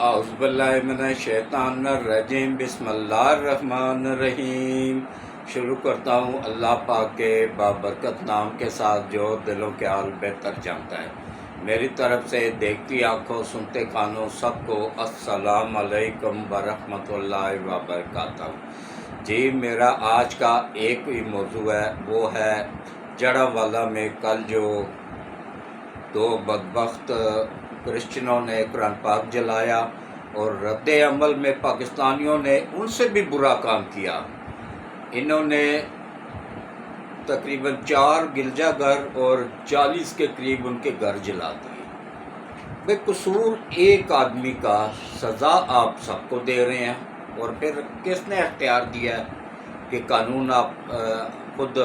اعوذ باللہ من الشیطان الرجیم، بسم اللہ الرحمن الرحیم۔ شروع کرتا ہوں اللہ پاک کے بابرکت نام کے ساتھ جو دلوں کے حال بہتر جانتا ہے۔ میری طرف سے دیکھتی آنکھوں سنتے کانوں سب کو السلام علیکم ورحمۃ اللہ وبرکاتہ۔ جی، میرا آج کا ایک ہی موضوع ہے، وہ ہے جڑا والا میں کل جو دو بدبخت کرسچنوں نے قرآن پاک جلایا اور رد عمل میں پاکستانیوں نے ان سے بھی برا کام کیا۔ انہوں نے تقریباً 4 گرجا گھر اور 40 کے قریب ان کے گھر جلا دیے۔ بے قصور ایک آدمی کا سزا آپ سب کو دے رہے ہیں، اور پھر کس نے اختیار دیا ہے کہ قانون آپ خود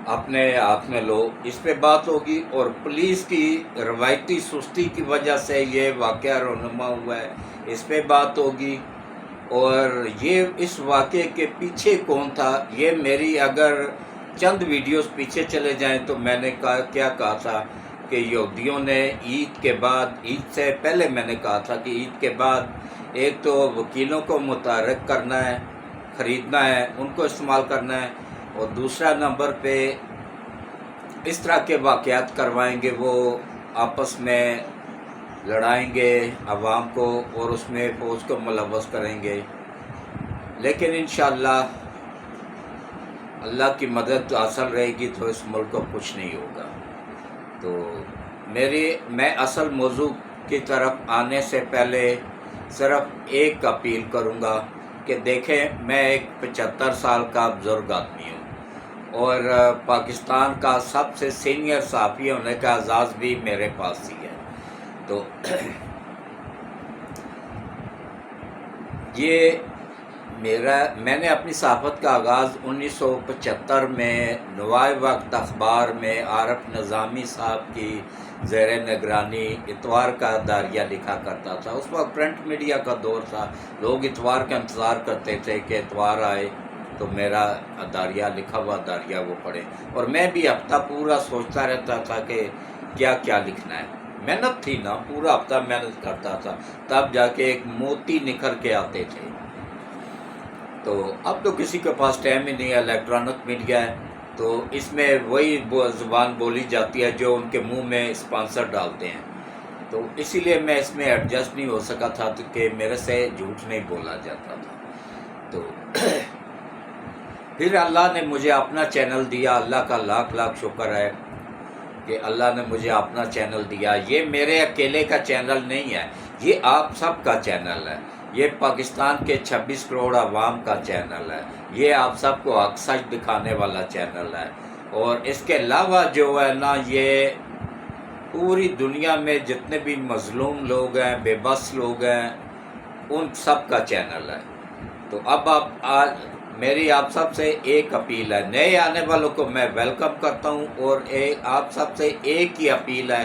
اپنے ہاتھ میں لو؟ اس پہ بات ہوگی، اور پولیس کی روایتی سستی کی وجہ سے یہ واقعہ رونما ہوا ہے، اس پہ بات ہوگی۔ اور یہ اس واقعے کے پیچھے کون تھا، یہ میری اگر چند ویڈیوز پیچھے چلے جائیں تو میں نے کیا کہا تھا کہ یہودیوں نے عید کے بعد، عید سے پہلے میں نے کہا تھا کہ عید کے بعد ایک تو وکیلوں کو متحرک کرنا ہے، خریدنا ہے، ان کو استعمال کرنا ہے، اور دوسرا نمبر پہ اس طرح کے واقعات کروائیں گے، وہ آپس میں لڑائیں گے عوام کو اور اس میں فوج کو ملوث کریں گے۔ لیکن انشاءاللہ اللہ کی مدد حاصل رہے گی تو اس ملک کو کچھ نہیں ہوگا۔ تو میں اصل موضوع کی طرف آنے سے پہلے صرف ایک اپیل کروں گا کہ دیکھیں، میں ایک 75 سال کا بزرگ آدمی ہوں، اور پاکستان کا سب سے سینئر صحافی ہونے کا اعزاز بھی میرے پاس ہی ہے۔ تو یہ میں نے اپنی صحافت کا آغاز 1975 میں نوائے وقت اخبار میں عارف نظامی صاحب کی زیر نگرانی اتوار کا داریہ لکھا کرتا تھا۔ اس وقت پرنٹ میڈیا کا دور تھا، لوگ اتوار کا انتظار کرتے تھے کہ اتوار آئے تو میرا داریہ لکھا ہوا داریہ وہ پڑھے، اور میں بھی ہفتہ پورا سوچتا رہتا تھا کہ کیا کیا لکھنا ہے۔ محنت تھی نا، پورا ہفتہ محنت کرتا تھا، تب جا کے ایک موتی نکھر کے آتے تھے۔ تو اب تو کسی کے پاس ٹائم ہی نہیں ہے، الیکٹرانک میڈیا ہے، تو اس میں وہی زبان بولی جاتی ہے جو ان کے منہ میں اسپانسر ڈالتے ہیں۔ تو اسی لیے میں اس میں ایڈجسٹ نہیں ہو سکا تھا کہ میرے سے جھوٹ نہیں بولا جاتا تھا۔ تو پھر اللہ نے مجھے اپنا چینل دیا، اللہ کا لاکھ لاکھ شکر ہے کہ اللہ نے مجھے اپنا چینل دیا۔ یہ میرے اکیلے کا چینل نہیں ہے، یہ آپ سب کا چینل ہے، یہ پاکستان کے 26 کروڑ عوام کا چینل ہے، یہ آپ سب کو حق سچ دکھانے والا چینل ہے۔ اور اس کے علاوہ جو ہے نا، یہ پوری دنیا میں جتنے بھی مظلوم لوگ ہیں، بے بس لوگ ہیں، ان سب کا چینل ہے۔ تو اب میری آپ سب سے ایک اپیل ہے، نئے آنے والوں کو میں ویلکم کرتا ہوں، اور آپ سب سے ایک ہی اپیل ہے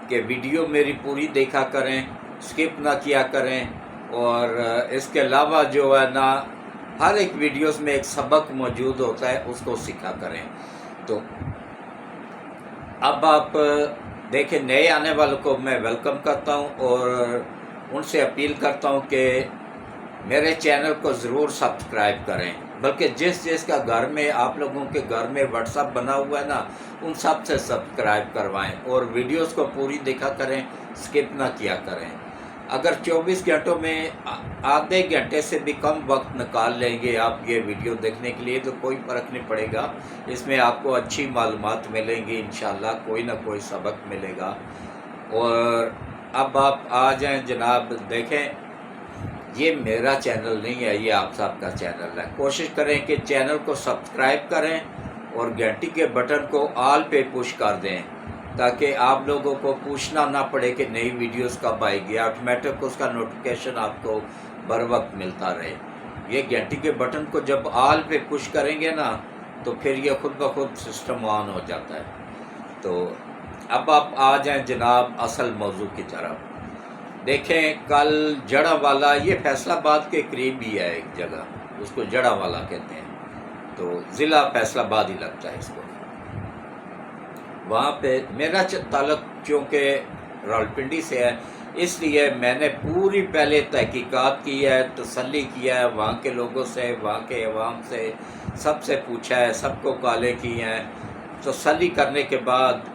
کہ ویڈیو میری پوری دیکھا کریں، سکپ نہ کیا کریں، اور اس کے علاوہ جو ہے نا، ہر ایک ویڈیوز میں ایک سبق موجود ہوتا ہے، اس کو سیکھا کریں۔ تو اب آپ دیکھیں، نئے آنے والوں کو میں ویلکم کرتا ہوں، اور ان سے اپیل کرتا ہوں کہ میرے چینل کو ضرور سبسکرائب کریں، بلکہ جس کا گھر میں، آپ لوگوں کے گھر میں واٹس ایپ بنا ہوا ہے نا، ان سب سے سبسکرائب کروائیں، اور ویڈیوز کو پوری دیکھا کریں، سکپ نہ کیا کریں۔ اگر 24 گھنٹوں میں آدھے گھنٹے سے بھی کم وقت نکال لیں گے آپ یہ ویڈیو دیکھنے کے لیے تو کوئی فرق نہیں پڑے گا، اس میں آپ کو اچھی معلومات ملیں گی، انشاءاللہ کوئی نہ کوئی سبق ملے گا۔ اور اب آپ آ جائیں جناب، دیکھیں، یہ میرا چینل نہیں ہے، یہ آپ سب کا چینل ہے۔ کوشش کریں کہ چینل کو سبسکرائب کریں اور گھنٹی کے بٹن کو آل پہ پش کر دیں، تاکہ آپ لوگوں کو پوچھنا نہ پڑے کہ نئی ویڈیوز کب آئے گی، آٹومیٹک اس کا نوٹیفیکیشن آپ کو بر وقت ملتا رہے۔ یہ گھنٹی کے بٹن کو جب آل پہ پش کریں گے نا، تو پھر یہ خود بخود سسٹم آن ہو جاتا ہے۔ تو اب آپ آ جائیں جناب اصل موضوع کی طرف۔ دیکھیں، کل جڑا والا، یہ فیصل آباد کے قریب ہی ہے ایک جگہ، اس کو جڑا والا کہتے ہیں، تو ضلع فیصل آباد ہی لگتا ہے اس کو۔ وہاں پہ میرا تعلق چونکہ راولپنڈی سے ہے، اس لیے میں نے پوری پہلے تحقیقات کی ہے، تسلی کیا ہے، وہاں کے لوگوں سے، وہاں کے عوام سے، سب سے پوچھا ہے، سب کو کالیں کی ہیں، تسلی کرنے کے بعد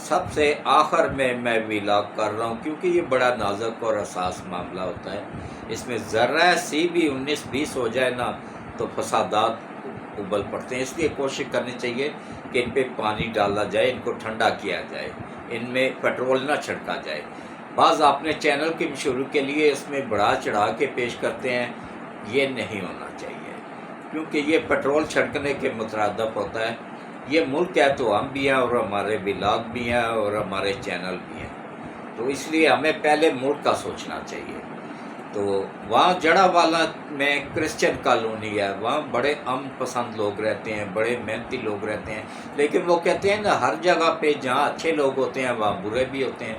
سب سے آخر میں ویلاگ کر رہا ہوں، کیونکہ یہ بڑا نازک اور حساس معاملہ ہوتا ہے۔ اس میں ذرہ سی بھی 19-20 ہو جائے نا تو فسادات ابل پڑتے ہیں، اس لیے کوشش کرنی چاہیے کہ ان پہ پانی ڈالا جائے، ان کو ٹھنڈا کیا جائے، ان میں پیٹرول نہ چھڑکا جائے۔ بعض اپنے چینل کی مشہوری کے لیے اس میں بڑھا چڑھا کے پیش کرتے ہیں، یہ نہیں ہونا چاہیے، کیونکہ یہ پیٹرول چھڑکنے کے مترادف ہوتا ہے۔ یہ ملک ہے تو ہم بھی ہیں، اور ہمارے ولاگ بھی ہیں، اور ہمارے چینل بھی ہیں، تو اس لیے ہمیں پہلے ملک کا سوچنا چاہیے۔ تو وہاں جڑا والا میں کرسچن کالونی ہے، وہاں بڑے امن پسند لوگ رہتے ہیں، بڑے محنتی لوگ رہتے ہیں، لیکن وہ کہتے ہیں نا ہر جگہ پہ جہاں اچھے لوگ ہوتے ہیں وہاں برے بھی ہوتے ہیں۔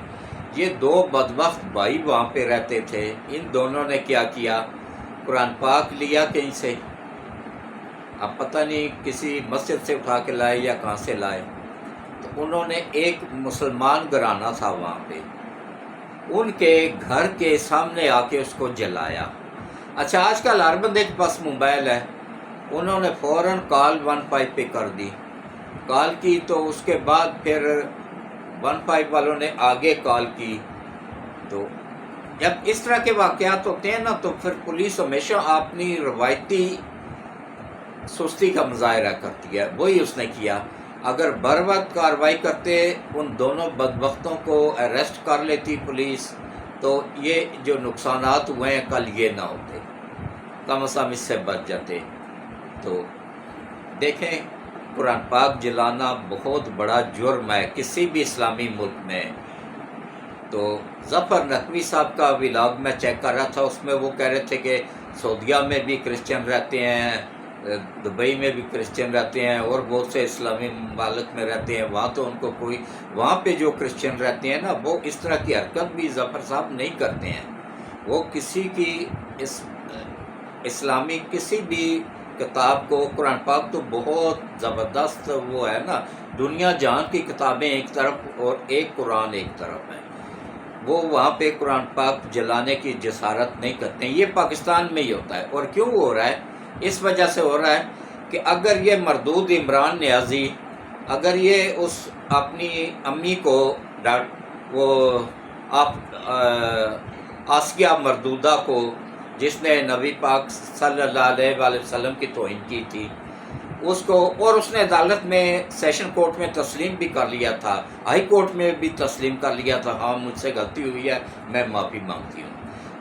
یہ دو بدبخت بھائی وہاں پہ رہتے تھے، ان دونوں نے کیا کیا، قرآن پاک لیا کہیں سے، اب پتہ نہیں کسی مسجد سے اٹھا کے لائے یا کہاں سے لائے، تو انہوں نے ایک مسلمان گھرانہ تھا وہاں پہ، ان کے گھر کے سامنے آ کے اس کو جلایا۔ اچھا آج کل ہر بندے کے پاس موبائل ہے، انہوں نے فوراً کال 15 پہ کر دی، کال کی تو اس کے بعد پھر 15 والوں نے آگے کال کی، تو جب اس طرح کے واقعات ہوتے ہیں نا تو پھر پولیس ہمیشہ اپنی روایتی سستی کا مظاہرہ کرتی ہے، وہی اس نے کیا۔ اگر بر وقت کارروائی کرتے، ان دونوں بدبختوں کو اریسٹ کر لیتی پولیس، تو یہ جو نقصانات ہوئے ہیں کل یہ نہ ہوتے، کم از کم اس سے بچ جاتے۔ تو دیکھیں قرآن پاک جلانا بہت بڑا جرم ہے کسی بھی اسلامی ملک میں۔ تو ظفر نقوی صاحب کا ولاگ میں چیک کر رہا تھا، اس میں وہ کہہ رہے تھے کہ سعودیہ میں بھی کرسچن رہتے ہیں، دبئی میں بھی کرسچن رہتے ہیں، اور بہت سے اسلامی ممالک میں رہتے ہیں، وہاں تو ان کو کوئی، وہاں پہ جو کرسچن رہتے ہیں نا وہ اس طرح کی حرکت بھی ظفر صاحب نہیں کرتے ہیں، وہ کسی کی اسلامی کسی بھی کتاب کو، قرآن پاک تو بہت زبردست وہ ہے نا، دنیا جہان کی کتابیں ایک طرف اور ایک قرآن ایک طرف ہے، وہ وہاں پہ قرآن پاک جلانے کی جسارت نہیں کرتے ہیں۔ یہ پاکستان میں ہی ہوتا ہے، اور کیوں ہو رہا ہے؟ اس وجہ سے ہو رہا ہے کہ اگر یہ مردود عمران نیازی، اگر یہ اس اپنی امی کو وہ آسیہ مردودہ کو، جس نے نبی پاک صلی اللہ علیہ وآلہ وسلم کی توہین کی تھی، اس کو، اور اس نے عدالت میں سیشن کورٹ میں تسلیم بھی کر لیا تھا، ہائی کورٹ میں بھی تسلیم کر لیا تھا، ہاں مجھ سے غلطی ہوئی ہے، میں معافی مانگتی ہوں،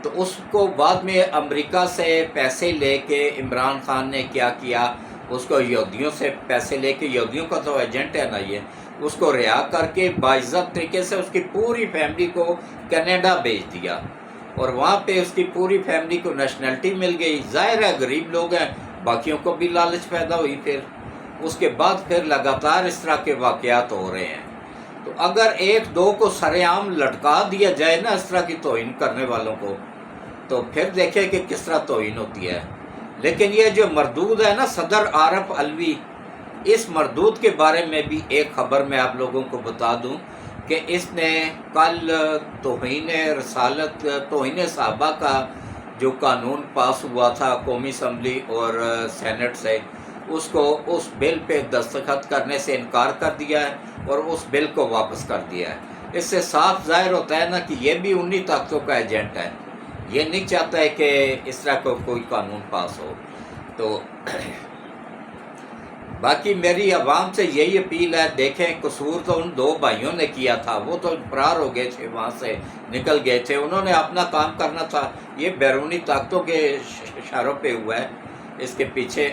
تو اس کو بعد میں امریکہ سے پیسے لے کے عمران خان نے کیا کیا، اس کو یہودیوں سے پیسے لے کے، یہودیوں کا تو ایجنٹ ہے نا یہ، اس کو رہا کر کے باعزت طریقے سے اس کی پوری فیملی کو کینیڈا بھیج دیا، اور وہاں پہ اس کی پوری فیملی کو نیشنلٹی مل گئی۔ ظاہر ہے غریب لوگ ہیں، باقیوں کو بھی لالچ پیدا ہوئی، پھر اس کے بعد پھر لگاتار اس طرح کے واقعات ہو رہے ہیں۔ تو اگر ایک دو کو سر عام لٹکا دیا جائے نا اس طرح کی توہین کرنے والوں کو، تو پھر دیکھیں کہ کس طرح توہین ہوتی ہے۔ لیکن یہ جو مردود ہے نا، صدر عارف علوی، اس مردود کے بارے میں بھی ایک خبر میں آپ لوگوں کو بتا دوں کہ اس نے کل توہین رسالت، توہین صحابہ کا جو قانون پاس ہوا تھا قومی اسمبلی اور سینٹ سے، اس کو اس بل پہ دستخط کرنے سے انکار کر دیا ہے، اور اس بل کو واپس کر دیا ہے۔ اس سے صاف ظاہر ہوتا ہے نا کہ یہ بھی انہی طاقتوں کا ایجنٹ ہے، یہ نہیں چاہتا ہے کہ اس طرح کو کوئی قانون پاس ہو۔ تو باقی میری عوام سے یہی اپیل ہے، دیکھیں قصور تو ان دو بھائیوں نے کیا تھا، وہ تو فرار ہو گئے تھے، وہاں سے نکل گئے تھے، انہوں نے اپنا کام کرنا تھا، یہ بیرونی طاقتوں کے اشاروں پہ ہوا ہے، اس کے پیچھے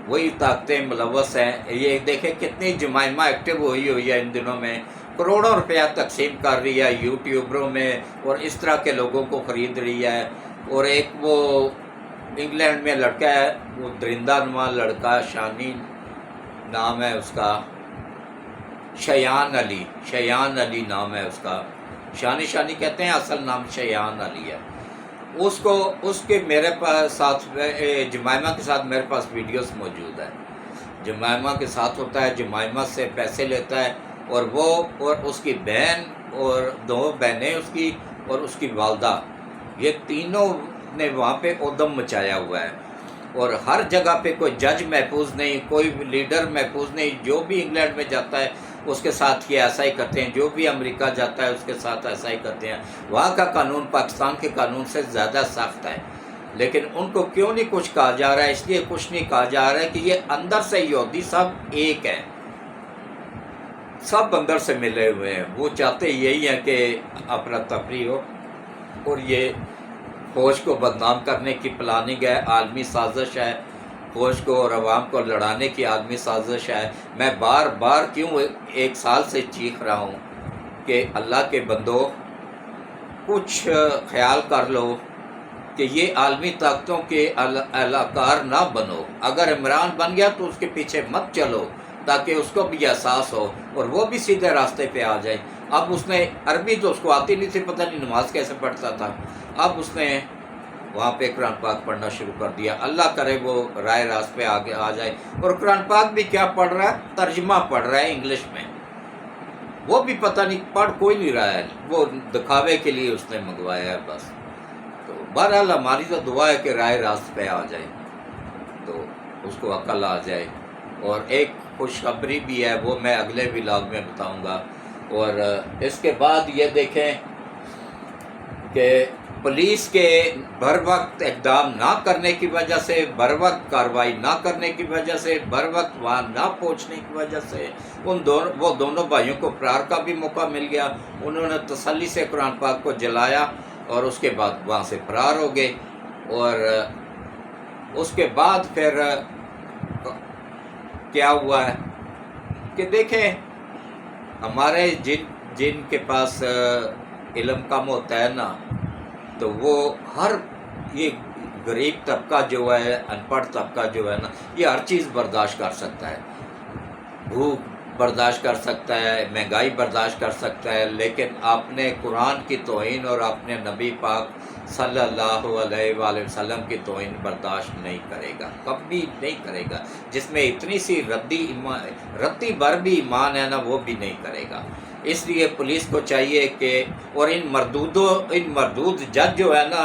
وہی طاقتیں ملوث ہیں۔ یہ دیکھیں کتنی جمائمہ ایکٹیو ہوئی ہے ان دنوں میں، کروڑوں روپیہ تقسیم کر رہی ہے یوٹیوبروں میں، اور اس طرح کے لوگوں کو خرید رہی ہے۔ اور ایک وہ انگلینڈ میں لڑکا ہے، وہ درندہ نما لڑکا، شانی نام ہے اس کا، شیان علی نام ہے اس کا، شانی کہتے ہیں، اصل نام شیان علی ہے۔ اس کے میرے پاس ساتھ جمائمہ کے ساتھ میرے پاس ویڈیوز موجود ہے، جمائمہ کے ساتھ ہوتا ہے، جمائمہ سے پیسے لیتا ہے، اور وہ اور اس کی بہن اور 2 بہنیں اس کی اور اس کی والدہ، یہ تینوں نے وہاں پہ ادم مچایا ہوا ہے، اور ہر جگہ پہ کوئی جج محفوظ نہیں، کوئی لیڈر محفوظ نہیں، جو بھی انگلینڈ میں جاتا ہے اس کے ساتھ یہ ایسا ہی کرتے ہیں، جو بھی امریکہ جاتا ہے اس کے ساتھ ایسا ہی کرتے ہیں۔ وہاں کا قانون پاکستان کے قانون سے زیادہ سخت ہے، لیکن ان کو کیوں نہیں کچھ کہا جا رہا ہے؟ اس لیے کچھ نہیں کہا جا رہا ہے کہ یہ اندر سے یہودی سب ایک ہے، سب اندر سے ملے ہوئے ہیں۔ وہ چاہتے یہی ہیں کہ اپنا تفریح ہو، اور یہ فوج کو بدنام کرنے کی پلاننگ ہے، عالمی سازش ہے، فوج کو اور عوام کو لڑانے کی عالمی سازش ہے۔ میں بار بار کیوں 1 سال سے چیخ رہا ہوں کہ اللہ کے بندو کچھ خیال کر لو کہ یہ عالمی طاقتوں کے اہلکار نہ بنو۔ اگر عمران بن گیا تو اس کے پیچھے مت چلو، تاکہ اس کو بھی احساس ہو اور وہ بھی سیدھے راستے پہ آ جائے۔ اب اس نے عربی تو اس کو آتی نہیں تھی، پتہ نہیں نماز کیسے پڑھتا تھا، اب اس نے وہاں پہ قرآن پاک پڑھنا شروع کر دیا۔ اللہ کرے وہ رائے راست پہ آگے آ جائے۔ اور قرآن پاک بھی کیا پڑھ رہا ہے؟ ترجمہ پڑھ رہا ہے انگلش میں، وہ بھی پتہ نہیں پڑھ کوئی نہیں رہا ہے، وہ دکھاوے کے لیے اس نے منگوایا ہے بس۔ تو بہرحال ہماری تو دعا ہے کہ رائے راست پہ آ جائے، تو اس کو عقل آ جائے۔ اور ایک خوشخبری بھی ہے، وہ میں اگلے ولاگ میں بتاؤں گا۔ اور اس کے بعد یہ دیکھیں کہ پولیس کے بر وقت اقدام نہ کرنے کی وجہ سے، بر وقت کارروائی نہ کرنے کی وجہ سے، بر وقت وہاں نہ پہنچنے کی وجہ سے وہ دونوں بھائیوں کو فرار کا بھی موقع مل گیا۔ انہوں نے تسلی سے قرآن پاک کو جلایا اور اس کے بعد وہاں سے فرار ہو گئے۔ اور اس کے بعد پھر کیا ہوا ہے کہ دیکھیں، ہمارے جن کے پاس علم کم ہوتا ہے نا، تو وہ یہ غریب طبقہ جو ہے، ان پڑھ طبقہ جو ہے نا، یہ ہر چیز برداشت کر سکتا ہے، بھوک برداشت کر سکتا ہے، مہنگائی برداشت کر سکتا ہے، لیکن آپ نے قرآن کی توہین اور اپنے نبی پاک صلی اللہ علیہ وآلہ وسلم کی توہین برداشت نہیں کرے گا، کبھی نہیں کرے گا۔ جس میں اتنی سی رتی بھر بھی ایمان ہے نا، وہ بھی نہیں کرے گا۔ اس لیے پولیس کو چاہیے کہ، اور ان مردود جج جو ہے نا،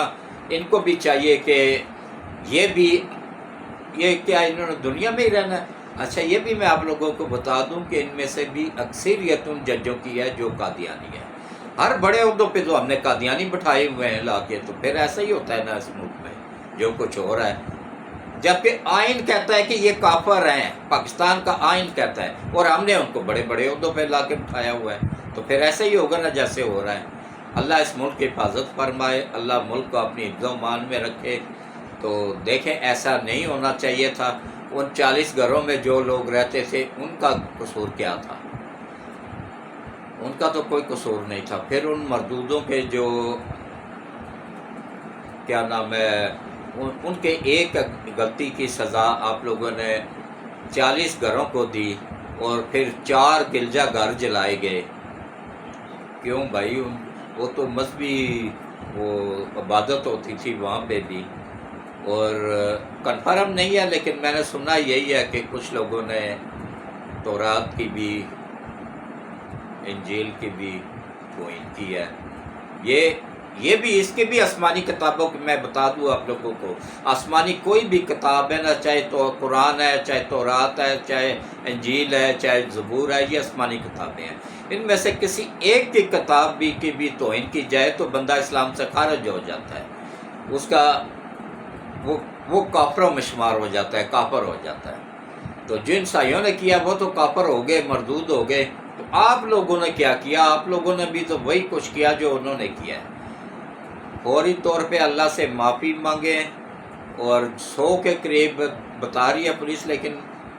ان کو بھی چاہیے کہ یہ کیا انہوں نے دنیا میں ہی رہنا ہے؟ اچھا، یہ بھی میں آپ لوگوں کو بتا دوں کہ ان میں سے بھی اکثریت ان ججوں کی ہے جو قادیانی ہے۔ ہر بڑے عہدوں پہ تو ہم نے قادیانی بٹھائے ہوئے ہیں لا کے، تو پھر ایسا ہی ہوتا ہے نا اس ملک میں جو کچھ ہو رہا ہے۔ جبکہ آئین کہتا ہے کہ یہ کافر ہیں، پاکستان کا آئین کہتا ہے، اور ہم نے ان کو بڑے بڑے عہدوں پہ لا کے بٹھایا ہوا ہے، تو پھر ایسا ہی ہوگا نا جیسے ہو رہا ہے۔ اللہ اس ملک کی حفاظت فرمائے، اللہ ملک کو اپنی حفظ و امان میں رکھے۔ تو دیکھیں، ایسا نہیں ہونا چاہیے تھا۔ ان 40 گھروں میں جو لوگ رہتے تھے، ان کا قصور کیا تھا؟ ان کا تو کوئی قصور نہیں تھا۔ پھر ان مردودوں کے جو کیا نام ہے، ان کے ایک غلطی کی سزا آپ لوگوں نے 40 گھروں کو دی، اور پھر 4 گرجا گھر جلائے گئے۔ کیوں بھائی؟ وہ تو مذہبی وہ عبادت ہوتی تھی وہاں پہ بھی، اور کنفرم نہیں ہے، لیکن میں نے سنا یہی ہے کہ کچھ لوگوں نے تورات کی بھی، انجیل کی بھی توہین کی ہے۔ یہ بھی، اس کی بھی آسمانی کتابوں کی میں بتا دوں آپ لوگوں کو، آسمانی کوئی بھی کتاب ہے نا، چاہے تو قرآن ہے، چاہے تورات ہے، چاہے انجیل ہے، چاہے زبور ہے، یہ آسمانی کتابیں ہیں۔ ان میں سے کسی ایک کی کتاب کی بھی توہین کی جائے تو بندہ اسلام سے خارج ہو جاتا ہے، اس کا وہ کافروں میں شمار ہو جاتا ہے، کافر ہو جاتا ہے۔ تو جن عیسائیوں نے کیا وہ تو کافر ہو گئے، مردود ہو گئے۔ تو آپ لوگوں نے کیا کیا؟ آپ لوگوں نے بھی تو وہی کچھ کیا جو انہوں نے کیا ہے۔ فوری طور پہ اللہ سے معافی مانگیں، اور 100 کے قریب بتا رہی ہے پولیس، لیکن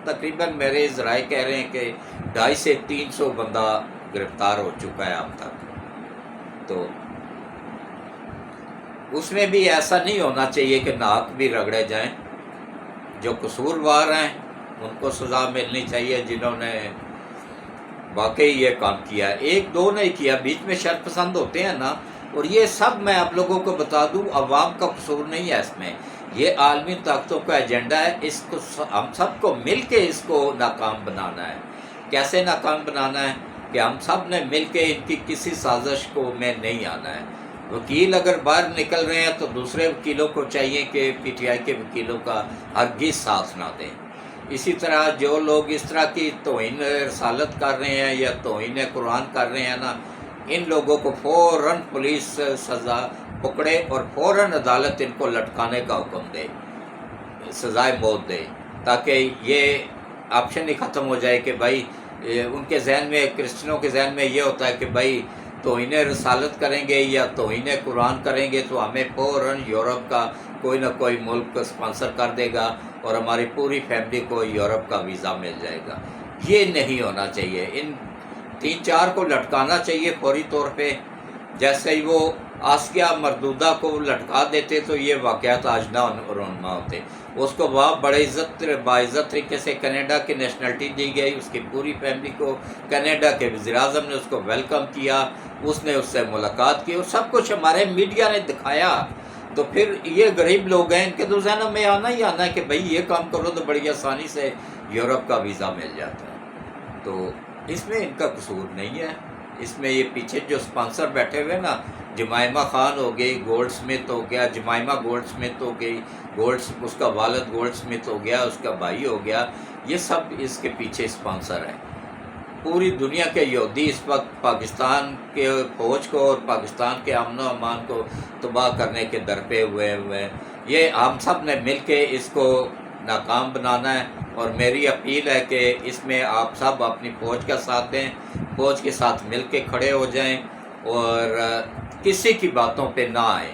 تقریباً میرے ذرائع کہہ رہے ہیں کہ 250 سے 300 بندہ گرفتار ہو چکا ہے اب تک۔ تو اس میں بھی ایسا نہیں ہونا چاہیے کہ ناک بھی رگڑے جائیں۔ جو قصوروار ہیں ان کو سزا ملنی چاہیے، جنہوں نے واقعی یہ کام کیا ہے۔ 1-2 نے کیا، بیچ میں شر پسند ہوتے ہیں نا، اور یہ سب میں آپ لوگوں کو بتا دوں، عوام کا قصور نہیں ہے اس میں، یہ عالمی طاقتوں کا ایجنڈا ہے۔ اس کو ہم سب کو مل کے اس کو ناکام بنانا ہے۔ کیسے ناکام بنانا ہے کہ ہم سب نے مل کے ان کی کسی سازش کو میں نہیں آنا ہے۔ وکیل اگر باہر نکل رہے ہیں تو دوسرے وکیلوں کو چاہیے کہ پی ٹی آئی کے وکیلوں کا ہرگز ساتھ نہ دیں۔ اسی طرح جو لوگ اس طرح کی توہین رسالت کر رہے ہیں یا توہین قرآن کر رہے ہیں نا، ان لوگوں کو فوراً پولیس سزا پکڑے اور فوراً عدالت ان کو لٹکانے کا حکم دے، سزائے موت دے، تاکہ یہ آپشن ہی ختم ہو جائے کہ بھائی ان کے ذہن میں، کرسچنوں کے ذہن میں یہ ہوتا ہے کہ بھائی توہین رسالت کریں گے یا توہین قرآن کریں گے تو ہمیں فوراً یورپ کا کوئی نہ کوئی ملک اسپانسر کر دے گا اور ہماری پوری فیملی کو یورپ کا ویزا مل جائے گا۔ یہ نہیں ہونا چاہیے۔ ان 3-4 کو لٹکانا چاہیے فوری طور پہ، جیسے ہی وہ آسیہ مردودہ کو لٹکا دیتے تو یہ واقعات آج نہ رونما ہوتے۔ اس کو وہاں بڑے باعزت طریقے سے کینیڈا کی نیشنلٹی دی گئی، اس کی پوری فیملی کو کینیڈا کے وزیر اعظم نے اس کو ویلکم کیا، اس نے اس سے ملاقات کی اور سب کچھ ہمارے میڈیا نے دکھایا۔ تو پھر یہ غریب لوگ ہیں، ان کے تو ذہنوں میں آنا ہی آنا ہے کہ بھائی یہ کام کرو تو بڑی آسانی سے یورپ کا ویزا مل جاتا ہے۔ تو اس میں ان کا قصور نہیں ہے۔ اس میں یہ پیچھے جو اسپانسر بیٹھے ہوئے نا، جمائمہ خان ہو گئی، گولڈ سمتھ ہو گیا، جمائمہ گولڈ سمتھ ہو گئی، اس کا والد گولڈ سمتھ ہو گیا، اس کا بھائی ہو گیا، یہ سب اس کے پیچھے اسپانسر ہیں۔ پوری دنیا کے یہودی اس وقت پاکستان کے فوج کو اور پاکستان کے امن و امان کو تباہ کرنے کے درپے ہوئے ہیں۔ یہ ہم سب نے مل کے اس کو ناکام بنانا ہے، اور میری اپیل ہے کہ اس میں آپ سب اپنی فوج کا ساتھ دیں، فوج کے ساتھ مل کے کھڑے ہو جائیں اور کسی کی باتوں پہ نہ آئیں۔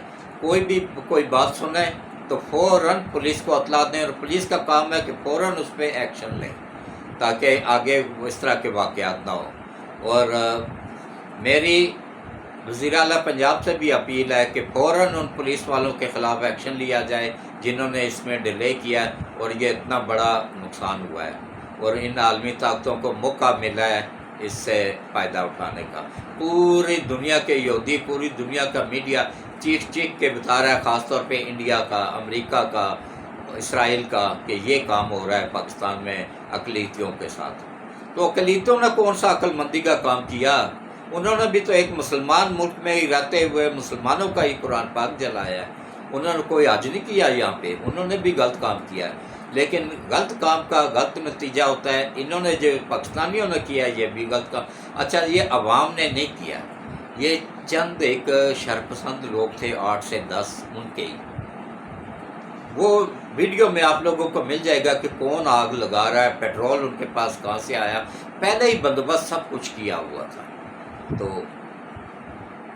کوئی بات سنیں تو فوراً پولیس کو اطلاع دیں، اور پولیس کا کام ہے کہ فوراً اس پہ ایکشن لیں تاکہ آگے اس طرح کے واقعات نہ ہوں۔ اور میری وزیر اعلیٰ پنجاب سے بھی اپیل ہے کہ فوراً ان پولیس والوں کے خلاف ایکشن لیا جائے جنہوں نے اس میں ڈیلے کیا اور یہ اتنا بڑا نقصان ہوا ہے، اور ان عالمی طاقتوں کو موقع ملا ہے اس سے فائدہ اٹھانے کا۔ پوری دنیا کے یہودی، پوری دنیا کا میڈیا چیخ کے بتا رہا ہے، خاص طور پہ انڈیا کا، امریکہ کا، اسرائیل کا، کہ یہ کام ہو رہا ہے پاکستان میں اقلیتوں کے ساتھ۔ تو اقلیتوں نے کون سا عقل مندی کا کام کیا؟ انہوں نے بھی تو ایک مسلمان ملک میں ہی رہتے ہوئے مسلمانوں کا ہی قرآن پاک جلایا ہے۔ انہوں نے کوئی حج نہیں کیا یہاں پہ، انہوں نے بھی غلط کام کیا ہے، لیکن غلط کام کا غلط نتیجہ ہوتا ہے۔ انہوں نے جو پاکستانیوں نے کیا یہ بھی غلط کام۔ اچھا، یہ عوام نے نہیں کیا، یہ چند ایک شرپسند لوگ تھے 8 سے 10، ان کے ہی۔ وہ ویڈیو میں آپ لوگوں کو مل جائے گا کہ کون آگ لگا رہا ہے، پیٹرول ان کے پاس کہاں سے آیا، پہلے ہی بندوبست سب کچھ کیا ہوا تھا۔ تو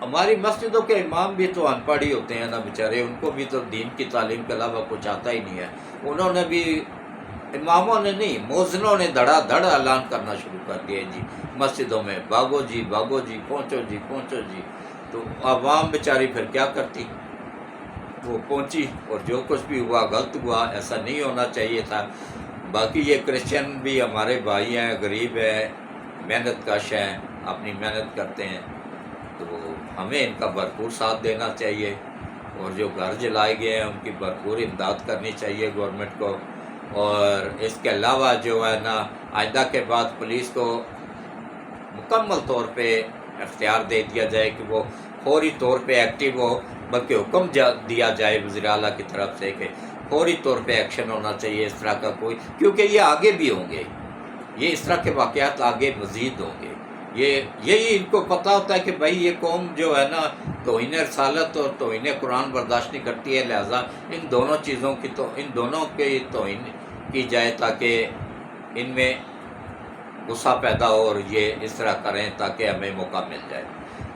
ہماری مسجدوں کے امام بھی تو ان پڑھ ہی ہوتے ہیں نا بیچارے، ان کو بھی تو دین کی تعلیم کے علاوہ کچھ آتا ہی نہیں ہے۔ انہوں نے بھی، اماموں نے نہیں، مؤذنوں نے دھڑا دھڑ اعلان کرنا شروع کر دیا جی مسجدوں میں، بھاگو جی بھاگو جی، پہنچو جی پہنچو جی۔ تو عوام بیچاری پھر کیا کرتی؟ وہ پہنچی، اور جو کچھ بھی ہوا غلط ہوا، ایسا نہیں ہونا چاہیے تھا۔ باقی یہ کرسچن بھی ہمارے بھائی ہیں، غریب ہیں، محنت کش ہیں، اپنی محنت کرتے ہیں، تو ہمیں ان کا بھرپور ساتھ دینا چاہیے، اور جو گھر جلائے گئے ہیں ان کی بھرپور امداد کرنی چاہیے گورنمنٹ کو۔ اور اس کے علاوہ جو ہے نا، آئندہ کے بعد پولیس کو مکمل طور پہ اختیار دے دیا جائے کہ وہ فوری طور پہ ایکٹیو ہو، بلکہ حکم دیا جائے وزیر اعلیٰ کی طرف سے کہ فوری طور پہ ایکشن ہونا چاہیے اس طرح کا کوئی، کیونکہ یہ آگے بھی ہوں گے، یہ اس طرح کے واقعات آگے مزید ہوں گے۔ یہی ان کو پتہ ہوتا ہے کہ بھائی یہ قوم جو ہے نا توہین رسالت اور توہین قرآن برداشت نہیں کرتی ہے، لہٰذا ان دونوں چیزوں کی ان دونوں کی توہین کی جائے تاکہ ان میں غصہ پیدا ہو اور یہ اس طرح کریں تاکہ ہمیں موقع مل جائے۔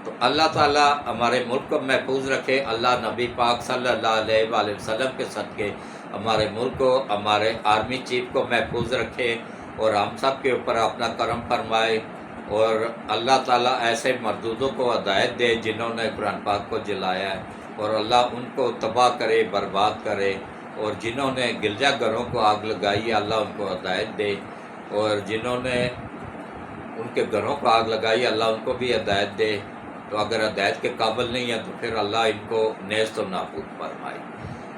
تو اللہ تعالیٰ ہمارے ملک کو محفوظ رکھے، اللہ نبی پاک صلی اللہ علیہ وآلہ وسلم کے صدقے ہمارے ملک کو، ہمارے آرمی چیف کو محفوظ رکھے، اور ہم سب کے اوپر اپنا کرم فرمائے، اور اللہ تعالیٰ ایسے مردودوں کو ہدایت دے جنہوں نے قرآن پاک کو جلایا ہے، اور اللہ ان کو تباہ کرے، برباد کرے، اور جنہوں نے گرجا گھروں کو آگ لگائی ہے اللہ ان کو ہدایت دے، اور جنہوں نے ان کے گھروں کو آگ لگائی اللہ ان کو بھی ہدایت دے۔ تو اگر ہدایت کے قابل نہیں ہے تو پھر اللہ ان کو نیست و نابود فرمائے۔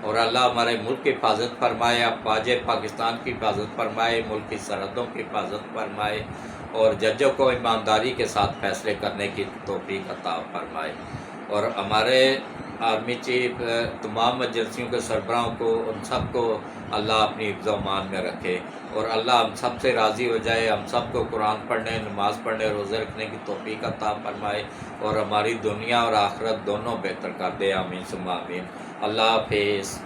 اور اللہ ہمارے ملک کی حفاظت فرمائے، افواج پاکستان کی حفاظت فرمائے، ملک کی سرحدوں کی حفاظت فرمائے، اور ججوں کو ایمانداری کے ساتھ فیصلے کرنے کی توفیق عطا فرمائے، اور ہمارے آرمی چیف تمام ایجنسیوں کے سربراہوں کو، ان سب کو اللہ اپنی حفظ و امان میں رکھے، اور اللہ ہم سب سے راضی ہو جائے، ہم سب کو قرآن پڑھنے، نماز پڑھنے، روزے رکھنے کی توفیق عطا فرمائے، اور ہماری دنیا اور آخرت دونوں بہتر کر دے، آمین ثم آمین۔ اللہ حافظ۔